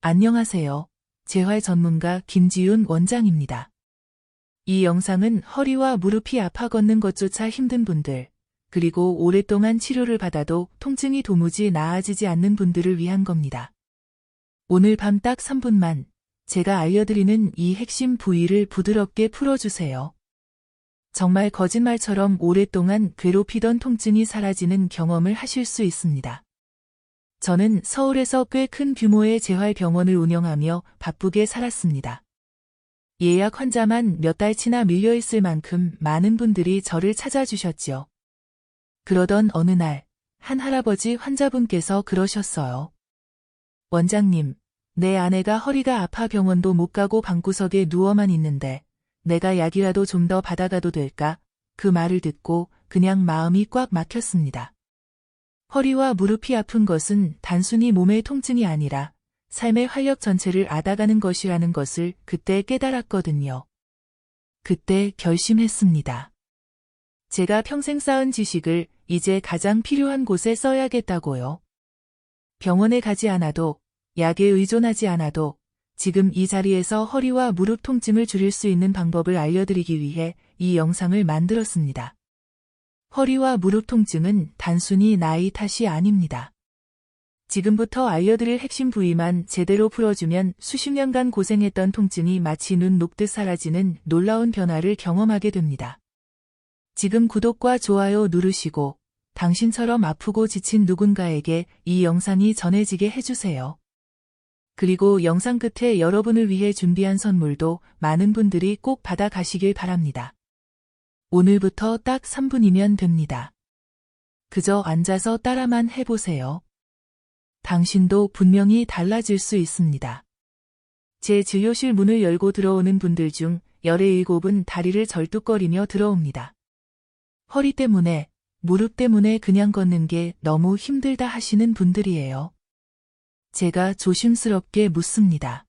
안녕하세요. 재활 전문가 김지윤 원장입니다. 이 영상은 허리와 무릎이 아파 걷는 것조차 힘든 분들, 그리고 오랫동안 치료를 받아도 통증이 도무지 나아지지 않는 분들을 위한 겁니다. 오늘 밤 딱 3분만 제가 알려드리는 이 핵심 부위를 부드럽게 풀어주세요. 정말 거짓말처럼 오랫동안 괴롭히던 통증이 사라지는 경험을 하실 수 있습니다. 저는 서울에서 꽤 큰 규모의 재활병원을 운영하며 바쁘게 살았습니다. 예약 환자만 몇 달치나 밀려있을 만큼 많은 분들이 저를 찾아주셨죠. 그러던 어느 날, 한 할아버지 환자분께서 그러셨어요. 원장님, 내 아내가 허리가 아파 병원도 못 가고 방구석에 누워만 있는데 내가 약이라도 좀 더 받아가도 될까? 그 말을 듣고 그냥 마음이 꽉 막혔습니다. 허리와 무릎이 아픈 것은 단순히 몸의 통증이 아니라 삶의 활력 전체를 앗아가는 것이라는 것을 그때 깨달았거든요. 그때 결심했습니다. 제가 평생 쌓은 지식을 이제 가장 필요한 곳에 써야겠다고요. 병원에 가지 않아도, 약에 의존하지 않아도 지금 이 자리에서 허리와 무릎 통증을 줄일 수 있는 방법을 알려드리기 위해 이 영상을 만들었습니다. 허리와 무릎 통증은 단순히 나이 탓이 아닙니다. 지금부터 알려드릴 핵심 부위만 제대로 풀어주면 수십 년간 고생했던 통증이 마치 눈 녹듯 사라지는 놀라운 변화를 경험하게 됩니다. 지금 구독과 좋아요 누르시고 당신처럼 아프고 지친 누군가에게 이 영상이 전해지게 해주세요. 그리고 영상 끝에 여러분을 위해 준비한 선물도 많은 분들이 꼭 받아가시길 바랍니다. 오늘부터 딱 3분이면 됩니다. 그저 앉아서 따라만 해보세요. 당신도 분명히 달라질 수 있습니다. 제 진료실 문을 열고 들어오는 분들 중 17은 다리를 절뚝거리며 들어옵니다. 허리 때문에, 무릎 때문에 그냥 걷는 게 너무 힘들다 하시는 분들이에요. 제가 조심스럽게 묻습니다.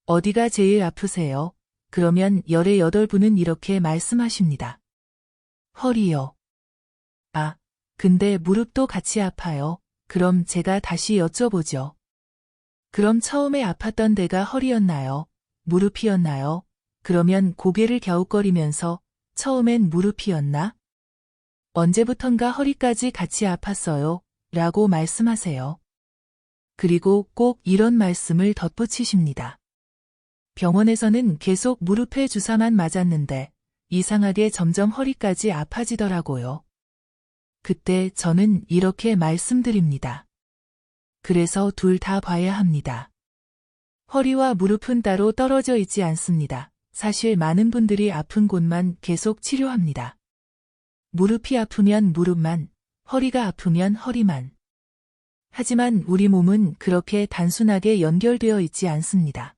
어디가 제일 아프세요? 그러면 18분은 이렇게 말씀하십니다. 허리요. 아, 근데 무릎도 같이 아파요. 그럼 제가 다시 여쭤보죠. 그럼 처음에 아팠던 데가 허리였나요? 무릎이었나요? 그러면 고개를 갸웃거리면서 처음엔 무릎이었나? 언제부턴가 허리까지 같이 아팠어요. 라고 말씀하세요. 그리고 꼭 이런 말씀을 덧붙이십니다. 병원에서는 계속 무릎에 주사만 맞았는데 이상하게 점점 허리까지 아파지더라고요. 그때 저는 이렇게 말씀드립니다. 그래서 둘 다 봐야 합니다. 허리와 무릎은 따로 떨어져 있지 않습니다. 사실 많은 분들이 아픈 곳만 계속 치료합니다. 무릎이 아프면 무릎만, 허리가 아프면 허리만. 하지만 우리 몸은 그렇게 단순하게 연결되어 있지 않습니다.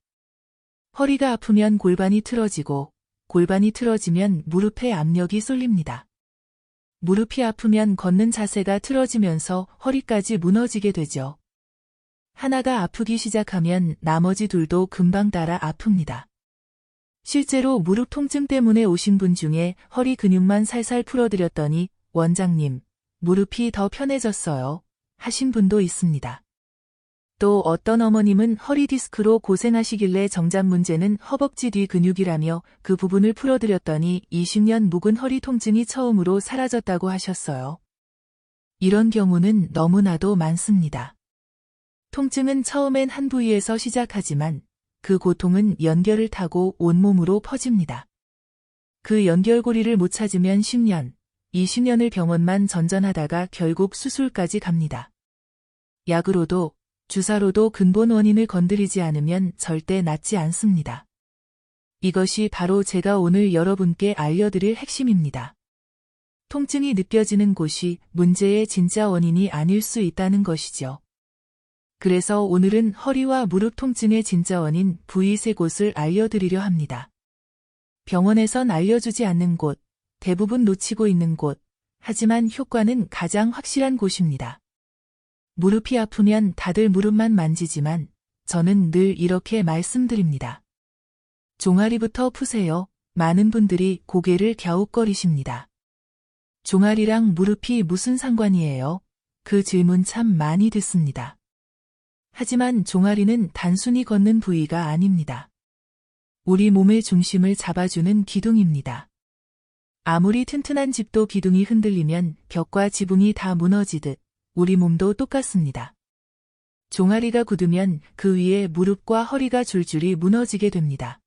허리가 아프면 골반이 틀어지고, 골반이 틀어지면 무릎에 압력이 쏠립니다. 무릎이 아프면 걷는 자세가 틀어지면서 허리까지 무너지게 되죠. 하나가 아프기 시작하면 나머지 둘도 금방 따라 아픕니다. 실제로 무릎 통증 때문에 오신 분 중에 허리 근육만 살살 풀어드렸더니 원장님, 무릎이 더 편해졌어요. 하신 분도 있습니다. 또 어떤 어머님은 허리 디스크로 고생하시길래 정작 문제는 허벅지 뒤 근육이라며 그 부분을 풀어드렸더니 20년 묵은 허리 통증이 처음으로 사라졌다고 하셨어요. 이런 경우는 너무나도 많습니다. 통증은 처음엔 한 부위에서 시작하지만 그 고통은 연결을 타고 온몸으로 퍼집니다. 그 연결고리를 못 찾으면 10년, 20년을 병원만 전전하다가 결국 수술까지 갑니다. 약으로도 주사로도 근본 원인을 건드리지 않으면 절대 낫지 않습니다. 이것이 바로 제가 오늘 여러분께 알려드릴 핵심입니다. 통증이 느껴지는 곳이 문제의 진짜 원인이 아닐 수 있다는 것이죠. 그래서 오늘은 허리와 무릎 통증의 진짜 원인 부위 3곳을 알려드리려 합니다. 병원에선 알려주지 않는 곳, 대부분 놓치고 있는 곳, 하지만 효과는 가장 확실한 곳입니다. 무릎이 아프면 다들 무릎만 만지지만 저는 늘 이렇게 말씀드립니다. 종아리부터 푸세요. 많은 분들이 고개를 갸웃거리십니다. 종아리랑 무릎이 무슨 상관이에요? 그 질문 참 많이 듣습니다. 하지만 종아리는 단순히 걷는 부위가 아닙니다. 우리 몸의 중심을 잡아주는 기둥입니다. 아무리 튼튼한 집도 기둥이 흔들리면 벽과 지붕이 다 무너지듯 우리 몸도 똑같습니다. 종아리가 굳으면 그 위에 무릎과 허리가 줄줄이 무너지게 됩니다.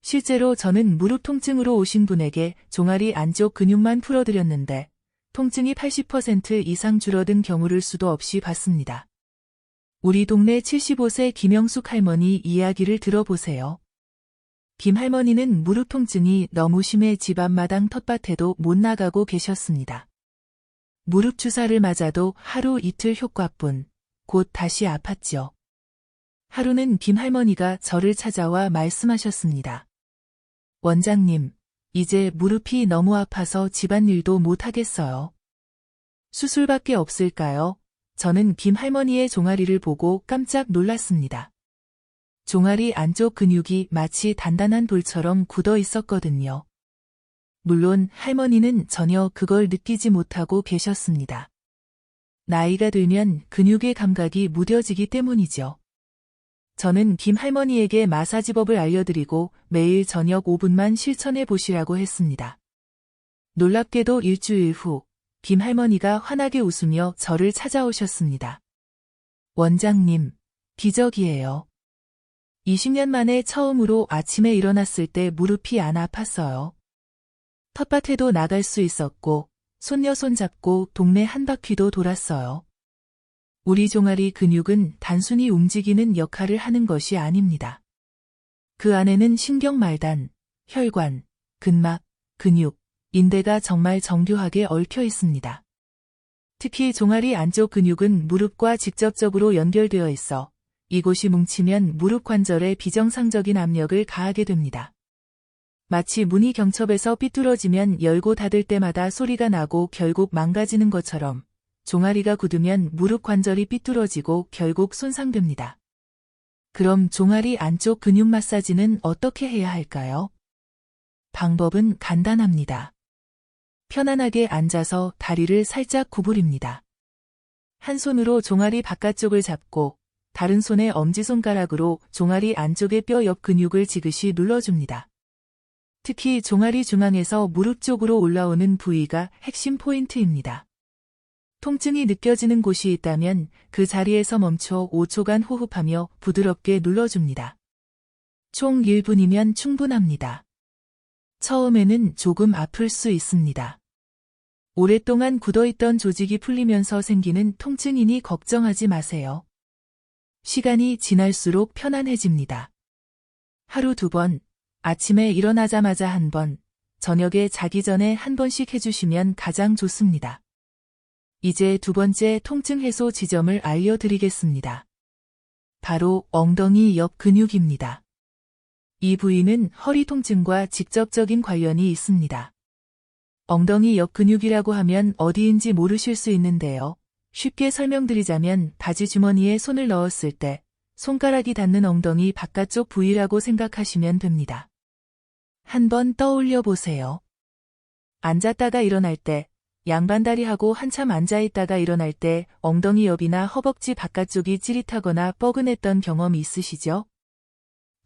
실제로 저는 무릎 통증으로 오신 분에게 종아리 안쪽 근육만 풀어드렸는데 통증이 80% 이상 줄어든 경우를 수도 없이 봤습니다. 우리 동네 75세 김영숙 할머니 이야기를 들어보세요. 김 할머니는 무릎 통증이 너무 심해 집 앞마당 텃밭에도 못 나가고 계셨습니다. 무릎 주사를 맞아도 하루 이틀 효과뿐 곧 다시 아팠죠. 하루는 김 할머니가 저를 찾아와 말씀하셨습니다. 원장님, 이제 무릎이 너무 아파서 집안일도 못하겠어요. 수술밖에 없을까요? 저는 김 할머니의 종아리를 보고 깜짝 놀랐습니다. 종아리 안쪽 근육이 마치 단단한 돌처럼 굳어 있었거든요. 물론 할머니는 전혀 그걸 느끼지 못하고 계셨습니다. 나이가 들면 근육의 감각이 무뎌지기 때문이죠. 저는 김 할머니에게 마사지법을 알려드리고 매일 저녁 5분만 실천해 보시라고 했습니다. 놀랍게도 일주일 후 김 할머니가 환하게 웃으며 저를 찾아오셨습니다. 원장님, 기적이에요. 20년 만에 처음으로 아침에 일어났을 때 무릎이 안 아팠어요. 텃밭에도 나갈 수 있었고 손녀 손잡고 동네 한 바퀴도 돌았어요. 우리 종아리 근육은 단순히 움직이는 역할을 하는 것이 아닙니다. 그 안에는 신경말단, 혈관, 근막, 근육, 인대가 정말 정교하게 얽혀 있습니다. 특히 종아리 안쪽 근육은 무릎과 직접적으로 연결되어 있어 이곳이 뭉치면 무릎 관절에 비정상적인 압력을 가하게 됩니다. 마치 문이 경첩에서 삐뚤어지면 열고 닫을 때마다 소리가 나고 결국 망가지는 것처럼 종아리가 굳으면 무릎 관절이 삐뚤어지고 결국 손상됩니다. 그럼 종아리 안쪽 근육 마사지는 어떻게 해야 할까요? 방법은 간단합니다. 편안하게 앉아서 다리를 살짝 구부립니다. 한 손으로 종아리 바깥쪽을 잡고 다른 손의 엄지손가락으로 종아리 안쪽의 뼈 옆 근육을 지그시 눌러줍니다. 특히 종아리 중앙에서 무릎 쪽으로 올라오는 부위가 핵심 포인트입니다. 통증이 느껴지는 곳이 있다면 그 자리에서 멈춰 5초간 호흡하며 부드럽게 눌러줍니다. 총 1분이면 충분합니다. 처음에는 조금 아플 수 있습니다. 오랫동안 굳어있던 조직이 풀리면서 생기는 통증이니 걱정하지 마세요. 시간이 지날수록 편안해집니다. 하루 2번, 아침에 일어나자마자 1번, 저녁에 자기 전에 1번씩 해주시면 가장 좋습니다. 이제 2번째 통증 해소 지점을 알려드리겠습니다. 바로 엉덩이 옆 근육입니다. 이 부위는 허리 통증과 직접적인 관련이 있습니다. 엉덩이 옆 근육이라고 하면 어디인지 모르실 수 있는데요. 쉽게 설명드리자면 바지 주머니에 손을 넣었을 때 손가락이 닿는 엉덩이 바깥쪽 부위라고 생각하시면 됩니다. 한번 떠올려 보세요. 앉았다가 일어날 때, 양반다리하고 한참 앉아있다가 일어날 때 엉덩이 옆이나 허벅지 바깥쪽이 찌릿하거나 뻐근했던 경험이 있으시죠?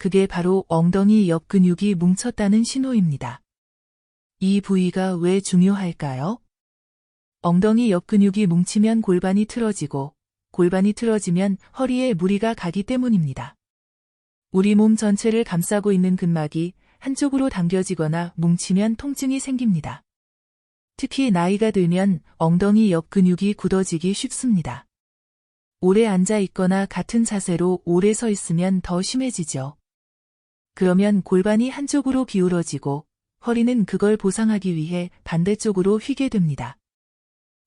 그게 바로 엉덩이 옆 근육이 뭉쳤다는 신호입니다. 이 부위가 왜 중요할까요? 엉덩이 옆 근육이 뭉치면 골반이 틀어지고, 골반이 틀어지면 허리에 무리가 가기 때문입니다. 우리 몸 전체를 감싸고 있는 근막이 한쪽으로 당겨지거나 뭉치면 통증이 생깁니다. 특히 나이가 들면 엉덩이 옆 근육이 굳어지기 쉽습니다. 오래 앉아 있거나 같은 자세로 오래 서 있으면 더 심해지죠. 그러면 골반이 한쪽으로 기울어지고 허리는 그걸 보상하기 위해 반대쪽으로 휘게 됩니다.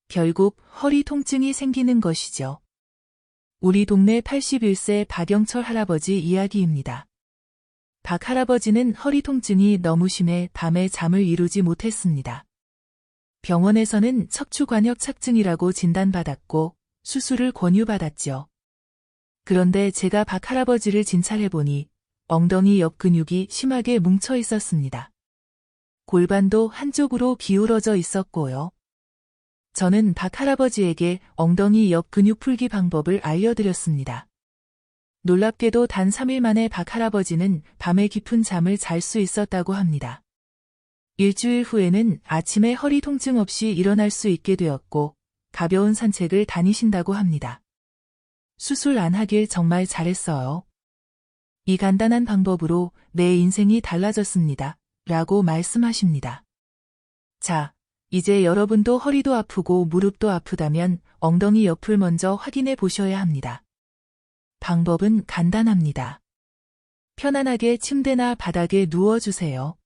결국 허리 통증이 생기는 것이죠. 우리 동네 81세 박영철 할아버지 이야기입니다. 박 할아버지는 허리 통증이 너무 심해 밤에 잠을 이루지 못했습니다. 병원에서는 척추관역착증이라고 진단받았고 수술을 권유받았죠. 그런데 제가 박 할아버지를 진찰해보니 엉덩이 옆 근육이 심하게 뭉쳐 있었습니다. 골반도 한쪽으로 기울어져 있었고요. 저는 박 할아버지에게 엉덩이 옆 근육 풀기 방법을 알려드렸습니다. 놀랍게도 단 3일 만에 박 할아버지는 밤에 깊은 잠을 잘 수 있었다고 합니다. 일주일 후에는 아침에 허리 통증 없이 일어날 수 있게 되었고 가벼운 산책을 다니신다고 합니다. 수술 안 하길 정말 잘했어요. 이 간단한 방법으로 내 인생이 달라졌습니다. 라고 말씀하십니다. 자, 이제 여러분도 허리도 아프고 무릎도 아프다면 엉덩이 옆을 먼저 확인해 보셔야 합니다. 방법은 간단합니다. 편안하게 침대나 바닥에 누워주세요.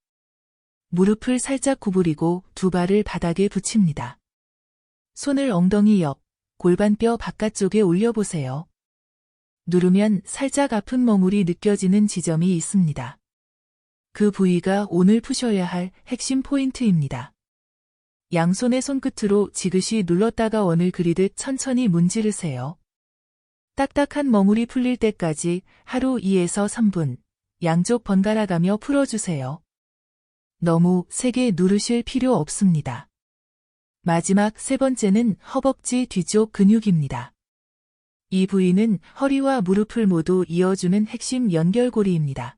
무릎을 살짝 구부리고 두 발을 바닥에 붙입니다. 손을 엉덩이 옆, 골반뼈 바깥쪽에 올려보세요. 누르면 살짝 아픈 멍울이 느껴지는 지점이 있습니다. 그 부위가 오늘 푸셔야 할 핵심 포인트입니다. 양손의 손끝으로 지그시 눌렀다가 원을 그리듯 천천히 문지르세요. 딱딱한 멍울이 풀릴 때까지 하루 2에서 3분 양쪽 번갈아 가며 풀어주세요. 너무 세게 누르실 필요 없습니다. 마지막 세 번째는 허벅지 뒤쪽 근육입니다. 이 부위는 허리와 무릎을 모두 이어주는 핵심 연결고리입니다.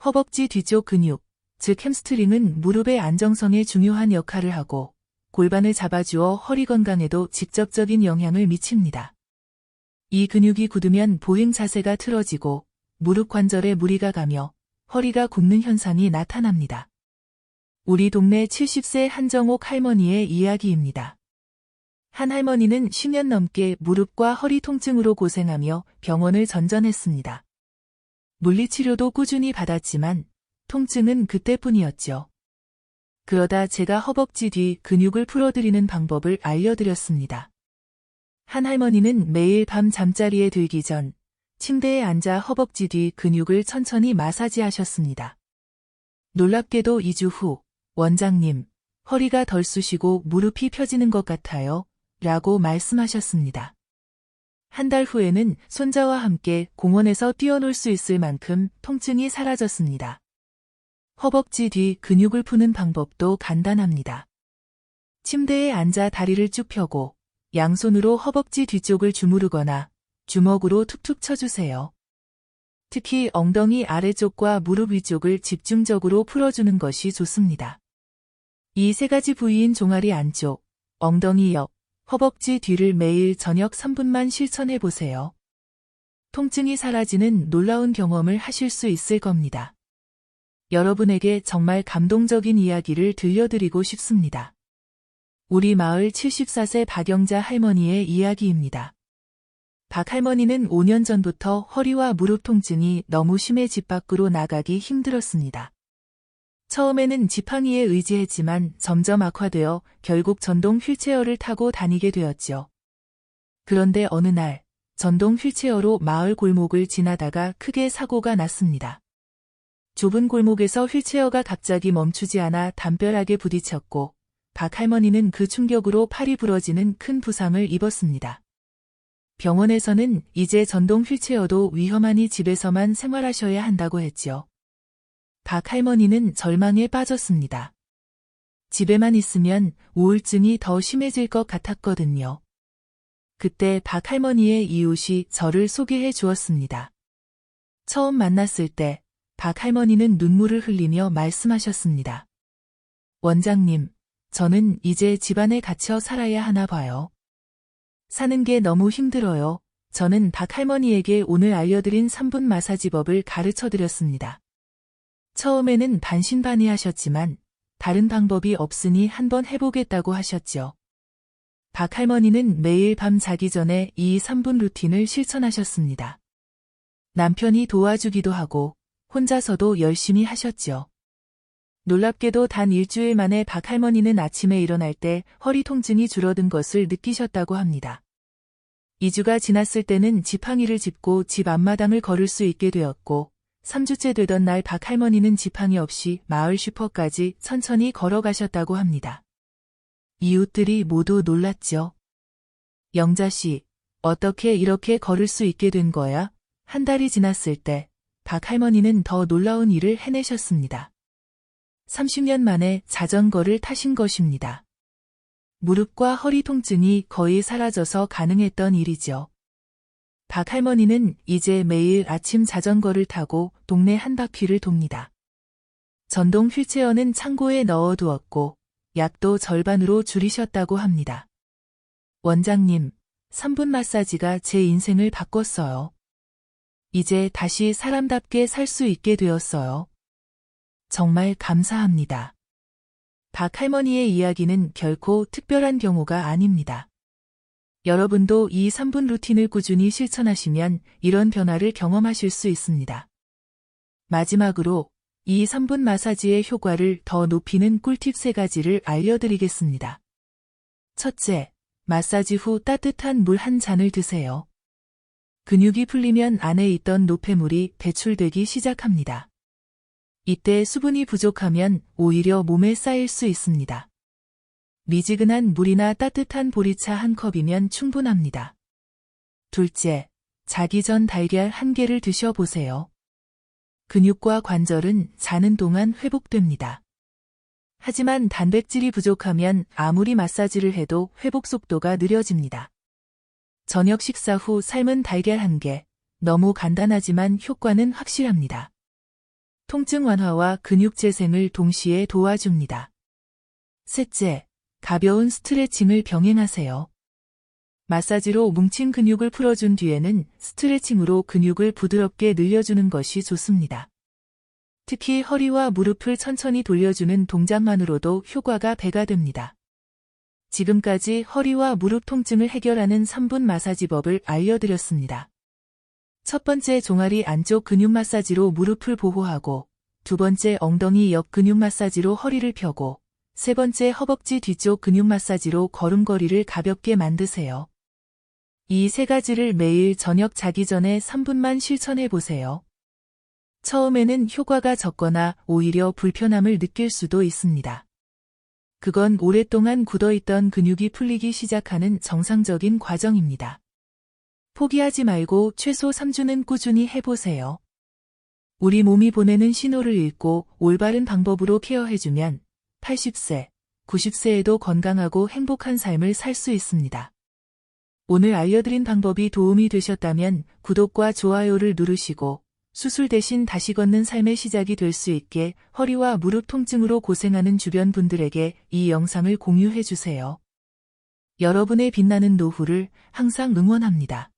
허벅지 뒤쪽 근육, 즉 햄스트링은 무릎의 안정성에 중요한 역할을 하고 골반을 잡아주어 허리 건강에도 직접적인 영향을 미칩니다. 이 근육이 굳으면 보행 자세가 틀어지고 무릎 관절에 무리가 가며 허리가 굽는 현상이 나타납니다. 우리 동네 70세 한정옥 할머니의 이야기입니다. 한 할머니는 10년 넘게 무릎과 허리 통증으로 고생하며 병원을 전전했습니다. 물리치료도 꾸준히 받았지만 통증은 그때뿐이었죠. 그러다 제가 허벅지 뒤 근육을 풀어드리는 방법을 알려드렸습니다. 한 할머니는 매일 밤 잠자리에 들기 전 침대에 앉아 허벅지 뒤 근육을 천천히 마사지하셨습니다. 놀랍게도 2주 후, 원장님, 허리가 덜 쑤시고 무릎이 펴지는 것 같아요. 라고 말씀하셨습니다. 한 달 후에는 손자와 함께 공원에서 뛰어놀 수 있을 만큼 통증이 사라졌습니다. 허벅지 뒤 근육을 푸는 방법도 간단합니다. 침대에 앉아 다리를 쭉 펴고 양손으로 허벅지 뒤쪽을 주무르거나 주먹으로 툭툭 쳐주세요. 특히 엉덩이 아래쪽과 무릎 위쪽을 집중적으로 풀어주는 것이 좋습니다. 이 세 가지 부위인 종아리 안쪽, 엉덩이 옆, 허벅지 뒤를 매일 저녁 3분만 실천해 보세요. 통증이 사라지는 놀라운 경험을 하실 수 있을 겁니다. 여러분에게 정말 감동적인 이야기를 들려드리고 싶습니다. 우리 마을 74세 박영자 할머니의 이야기입니다. 박 할머니는 5년 전부터 허리와 무릎 통증이 너무 심해 집 밖으로 나가기 힘들었습니다. 처음에는 지팡이에 의지했지만 점점 악화되어 결국 전동 휠체어를 타고 다니게 되었죠. 그런데 어느 날 전동 휠체어로 마을 골목을 지나다가 크게 사고가 났습니다. 좁은 골목에서 휠체어가 갑자기 멈추지 않아 담벼락에 부딪혔고 박 할머니는 그 충격으로 팔이 부러지는 큰 부상을 입었습니다. 병원에서는 이제 전동 휠체어도 위험하니 집에서만 생활하셔야 한다고 했죠. 박 할머니는 절망에 빠졌습니다. 집에만 있으면 우울증이 더 심해질 것 같았거든요. 그때 박 할머니의 이웃이 저를 소개해 주었습니다. 처음 만났을 때 박 할머니는 눈물을 흘리며 말씀하셨습니다. 원장님, 저는 이제 집안에 갇혀 살아야 하나 봐요. 사는 게 너무 힘들어요. 저는 박 할머니에게 오늘 알려드린 3분 마사지법을 가르쳐 드렸습니다. 처음에는 반신반의하셨지만 다른 방법이 없으니 한번 해보겠다고 하셨죠. 박 할머니는 매일 밤 자기 전에 이 3분 루틴을 실천하셨습니다. 남편이 도와주기도 하고 혼자서도 열심히 하셨죠. 놀랍게도 단 일주일 만에 박 할머니는 아침에 일어날 때 허리 통증이 줄어든 것을 느끼셨다고 합니다. 2주가 지났을 때는 지팡이를 짚고 집 앞마당을 걸을 수 있게 되었고 3주째 되던 날 박 할머니는 지팡이 없이 마을 슈퍼까지 천천히 걸어가셨다고 합니다. 이웃들이 모두 놀랐죠. 영자씨, 어떻게 이렇게 걸을 수 있게 된 거야? 한 달이 지났을 때 박 할머니는 더 놀라운 일을 해내셨습니다. 30년 만에 자전거를 타신 것입니다. 무릎과 허리 통증이 거의 사라져서 가능했던 일이죠. 박 할머니는 이제 매일 아침 자전거를 타고 동네 한 바퀴를 돕니다. 전동 휠체어는 창고에 넣어두었고 약도 절반으로 줄이셨다고 합니다. 원장님, 3분 마사지가 제 인생을 바꿨어요. 이제 다시 사람답게 살 수 있게 되었어요. 정말 감사합니다. 박 할머니의 이야기는 결코 특별한 경우가 아닙니다. 여러분도 이 3분 루틴을 꾸준히 실천하시면 이런 변화를 경험하실 수 있습니다. 마지막으로 이 3분 마사지의 효과를 더 높이는 꿀팁 3가지를 알려드리겠습니다. 첫째, 마사지 후 따뜻한 물 한 잔을 드세요. 근육이 풀리면 안에 있던 노폐물이 배출되기 시작합니다. 이때 수분이 부족하면 오히려 몸에 쌓일 수 있습니다. 미지근한 물이나 따뜻한 보리차 한 컵이면 충분합니다. 둘째, 자기 전 달걀 1개를 드셔보세요. 근육과 관절은 자는 동안 회복됩니다. 하지만 단백질이 부족하면 아무리 마사지를 해도 회복 속도가 느려집니다. 저녁 식사 후 삶은 달걀 1개, 너무 간단하지만 효과는 확실합니다. 통증 완화와 근육 재생을 동시에 도와줍니다. 셋째, 가벼운 스트레칭을 병행하세요. 마사지로 뭉친 근육을 풀어준 뒤에는 스트레칭으로 근육을 부드럽게 늘려주는 것이 좋습니다. 특히 허리와 무릎을 천천히 돌려주는 동작만으로도 효과가 배가 됩니다. 지금까지 허리와 무릎 통증을 해결하는 3분 마사지법을 알려드렸습니다. 첫 번째 종아리 안쪽 근육 마사지로 무릎을 보호하고, 두 번째 엉덩이 옆 근육 마사지로 허리를 펴고, 세 번째 허벅지 뒤쪽 근육 마사지로 걸음걸이를 가볍게 만드세요. 이 3가지를 매일 저녁 자기 전에 3분만 실천해 보세요. 처음에는 효과가 적거나 오히려 불편함을 느낄 수도 있습니다. 그건 오랫동안 굳어있던 근육이 풀리기 시작하는 정상적인 과정입니다. 포기하지 말고 최소 3주는 꾸준히 해보세요. 우리 몸이 보내는 신호를 읽고 올바른 방법으로 케어해주면 80세, 90세에도 건강하고 행복한 삶을 살 수 있습니다. 오늘 알려드린 방법이 도움이 되셨다면 구독과 좋아요를 누르시고 수술 대신 다시 걷는 삶의 시작이 될 수 있게 허리와 무릎 통증으로 고생하는 주변 분들에게 이 영상을 공유해주세요. 여러분의 빛나는 노후를 항상 응원합니다.